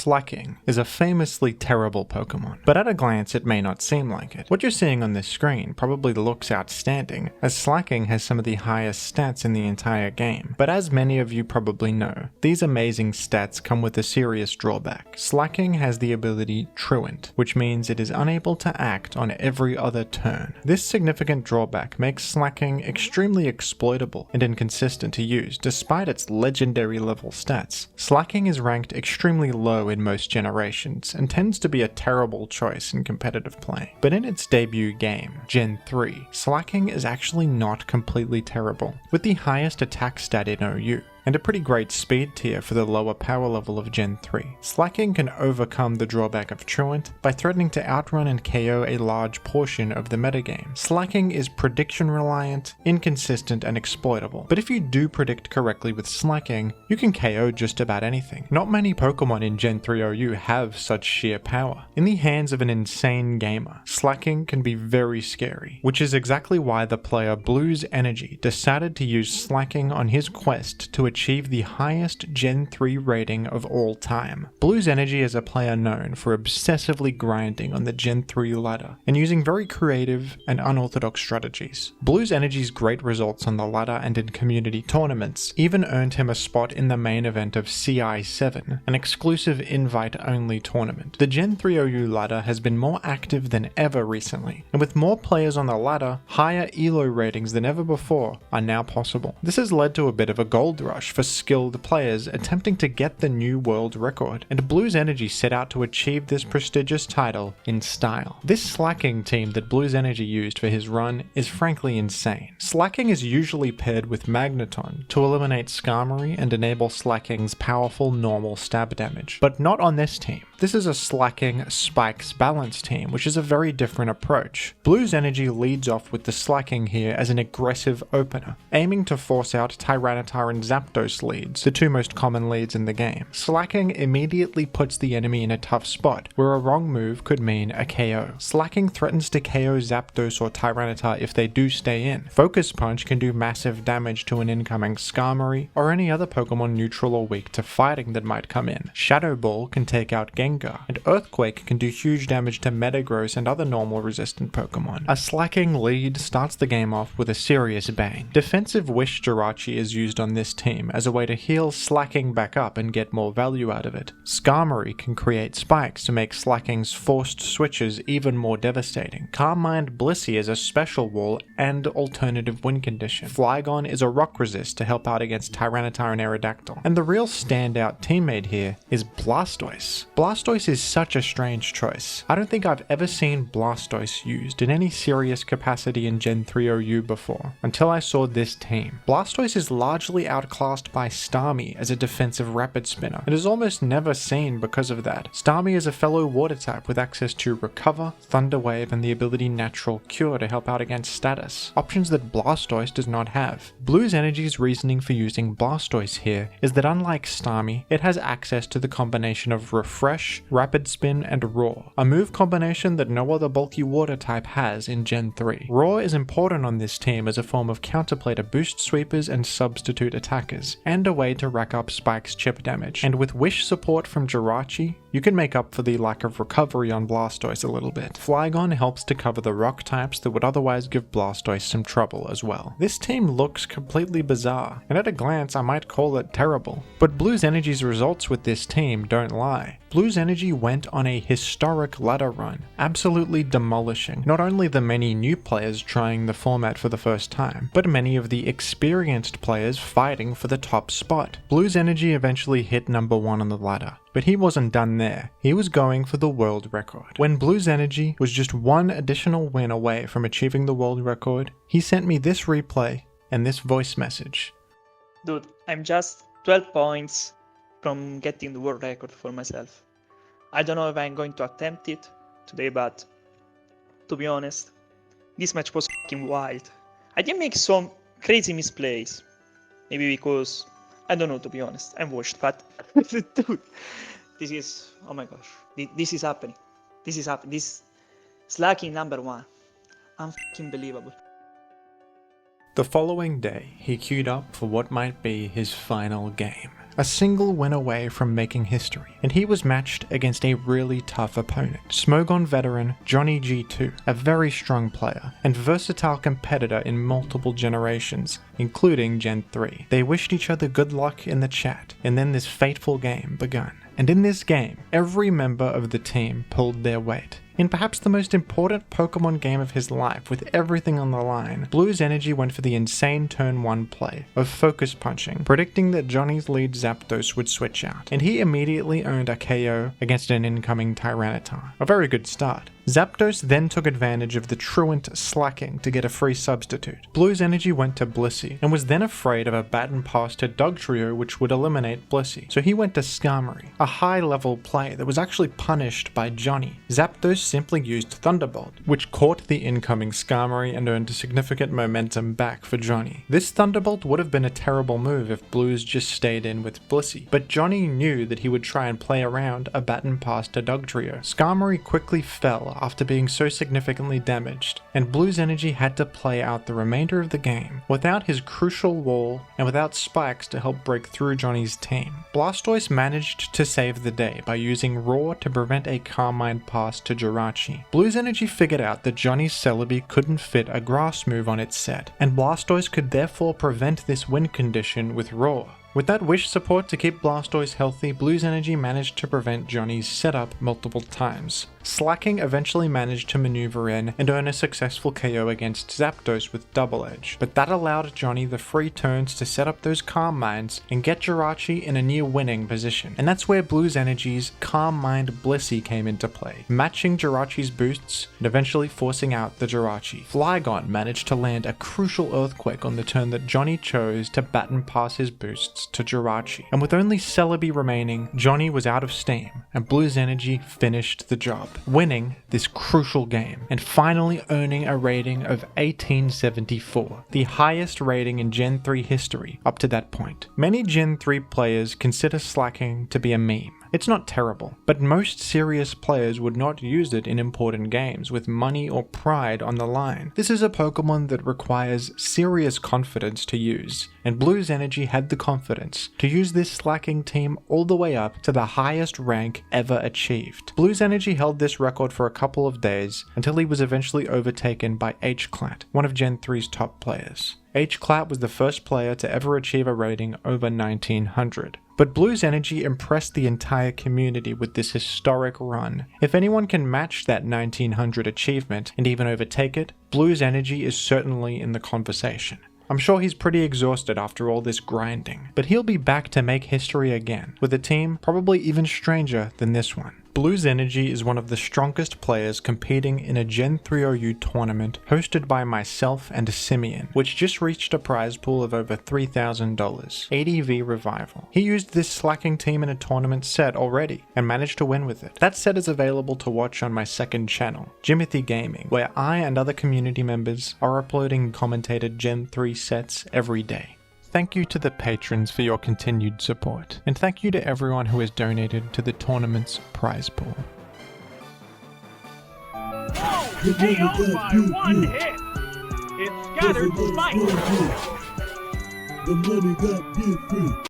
Slaking is a famously terrible Pokemon, but at a glance it may not seem like it. What you're seeing on this screen probably looks outstanding, as Slaking has some of the highest stats in the entire game, but as many of you probably know, these amazing stats come with a serious drawback. Slaking has the ability Truant, which means it is unable to act on every other turn. This significant drawback makes Slaking extremely exploitable and inconsistent to use despite its legendary level stats. Slaking is ranked extremely low in most generations and tends to be a terrible choice in competitive play. But in its debut game, Gen 3, Slaking is actually not completely terrible, with the highest attack stat in OU, and a pretty great speed tier for the lower power level of Gen 3. Slaking can overcome the drawback of Truant by threatening to outrun and KO a large portion of the metagame. Slaking is prediction reliant, inconsistent, and exploitable, but if you do predict correctly with Slaking, you can KO just about anything. Not many Pokemon in Gen 3 OU have such sheer power. In the hands of an insane gamer, Slaking can be very scary, which is exactly why the player BluesEnergy decided to use Slaking on his quest to achieve the highest Gen 3 rating of all time. BluesEnergy is a player known for obsessively grinding on the Gen 3 ladder and using very creative and unorthodox strategies. BluesEnergy's great results on the ladder and in community tournaments even earned him a spot in the main event of CI7, an exclusive invite-only tournament. The Gen 3 OU ladder has been more active than ever recently, and with more players on the ladder, higher ELO ratings than ever before are now possible. This has led to a bit of a gold rush for skilled players attempting to get the new world record, and BluesEnergy set out to achieve this prestigious title in style. This Slaking team that BluesEnergy used for his run is frankly insane. Slaking is usually paired with Magneton to eliminate Skarmory and enable Slaking's powerful normal stab damage, but not on this team. This is a Slaking Spikes balance team, which is a very different approach. BluesEnergy leads off with the Slaking here as an aggressive opener, aiming to force out Tyranitar and Zapdos leads, the two most common leads in the game. Slaking immediately puts the enemy in a tough spot, where a wrong move could mean a KO. Slaking threatens to KO Zapdos or Tyranitar if they do stay in. Focus Punch can do massive damage to an incoming Skarmory, or any other Pokemon neutral or weak to fighting that might come in. Shadow Ball can take out Gengar, and Earthquake can do huge damage to Metagross and other normal resistant Pokemon. A Slaking lead starts the game off with a serious bang. Defensive Wish Jirachi is used on this team as a way to heal Slaking back up and get more value out of it. Skarmory can create spikes to make Slaking's forced switches even more devastating. Calm Mind Blissey is a special wall and alternative win condition. Flygon is a rock resist to help out against Tyranitar and Aerodactyl. And the real standout teammate here is Blastoise. Blastoise is such a strange choice. I don't think I've ever seen Blastoise used in any serious capacity in Gen 3 OU before, until I saw this team. Blastoise is largely outclassed by Starmie as a defensive rapid spinner, and is almost never seen because of that. Starmie is a fellow water type with access to Recover, Thunder Wave, and the ability Natural Cure to help out against status, options that Blastoise does not have. BluesEnergy's reasoning for using Blastoise here is that unlike Starmie, it has access to the combination of Refresh, Rapid Spin, and Roar, a move combination that no other bulky water type has in Gen 3. Roar is important on this team as a form of counterplay to boost sweepers and substitute attackers, and a way to rack up Spike's chip damage, and with Wish support from Jirachi, you can make up for the lack of recovery on Blastoise a little bit. Flygon helps to cover the rock types that would otherwise give Blastoise some trouble as well. This team looks completely bizarre, and at a glance I might call it terrible. But BluesEnergy's results with this team don't lie. BluesEnergy went on a historic ladder run, absolutely demolishing not only the many new players trying the format for the first time, but many of the experienced players fighting for the top spot. BluesEnergy eventually hit number 1 on the ladder, but he wasn't done there. He was going for the world record. When BluesEnergy was just one additional win away from achieving the world record, he sent me this replay and this voice message. Dude, I'm just 12 points from getting the world record for myself. I don't know if I'm going to attempt it today, but to be honest, this match was fucking wild. I didn't make some crazy misplays. Maybe because, I don't know, to be honest, I watched, but dude, this is, oh my gosh, this is happening. This is happening. This Slaking number 1. Unbelievable. The following day, he queued up for what might be his final game. a single win away from making history, and he was matched against a really tough opponent. Smogon veteran Johnny G2, a very strong player and versatile competitor in multiple generations, including Gen 3. They wished each other good luck in the chat, and then this fateful game begun. And in this game, every member of the team pulled their weight. In perhaps the most important Pokemon game of his life, with everything on the line, BluesEnergy went for the insane turn 1 play of focus punching, predicting that Johnny's lead Zapdos would switch out, and he immediately earned a KO against an incoming Tyranitar. A very good start. Zapdos then took advantage of the truant Slaking to get a free substitute. BluesEnergy went to Blissey, and was then afraid of a baton pass to Dugtrio which would eliminate Blissey, so he went to Skarmory, a high level play that was actually punished by Johnny. Zapdos simply used Thunderbolt, which caught the incoming Skarmory and earned significant momentum back for Johnny. This Thunderbolt would have been a terrible move if Blues just stayed in with Blissey, but Johnny knew that he would try and play around a baton pass to Dugtrio. Skarmory quickly fell after being so significantly damaged, and BluesEnergy had to play out the remainder of the game without his crucial wall and without spikes to help break through Johnny's team. Blastoise managed to save the day by using Roar to prevent a Carmine pass to Jirachi. BluesEnergy figured out that Johnny's Celebi couldn't fit a grass move on its set, and Blastoise could therefore prevent this win condition with Roar. With that wish support to keep Blastoise healthy, BluesEnergy managed to prevent Johnny's setup multiple times. Slaking eventually managed to maneuver in and earn a successful KO against Zapdos with Double Edge, but that allowed Johnny the free turns to set up those Calm Minds and get Jirachi in a near winning position. And that's where BluesEnergy's Calm Mind Blissey came into play, matching Jirachi's boosts and eventually forcing out the Jirachi. Flygon managed to land a crucial Earthquake on the turn that Johnny chose to baton pass his boosts to Jirachi, and with only Celebi remaining, Johnny was out of steam, and BluesEnergy finished the job, winning this crucial game, and finally earning a rating of 1874, the highest rating in Gen 3 history up to that point. Many Gen 3 players consider Slaking to be a meme. It's not terrible, but most serious players would not use it in important games with money or pride on the line. This is a Pokemon that requires serious confidence to use, and BluesEnergy had the confidence to use this Slaking team all the way up to the highest rank ever achieved. BluesEnergy held this record for a couple of days until he was eventually overtaken by H-Clat, one of Gen 3's top players. H-Clat was the first player to ever achieve a rating over 1900. But BluesEnergy impressed the entire community with this historic run. If anyone can match that 1900 achievement and even overtake it, BluesEnergy is certainly in the conversation. I'm sure he's pretty exhausted after all this grinding, but he'll be back to make history again, with a team probably even stranger than this one. BluesEnergy is one of the strongest players competing in a Gen 3OU tournament hosted by myself and Simeon, which just reached a prize pool of over $3,000, ADV Revival. He used this Slaking team in a tournament set already, and managed to win with it. That set is available to watch on my second channel, Jimothy Gaming, where I and other community members are uploading commentated Gen 3 sets every day. Thank you to the patrons for your continued support, and thank you to everyone who has donated to the tournament's prize pool. Oh, KO by one hit! It scattered spikes! The money got different.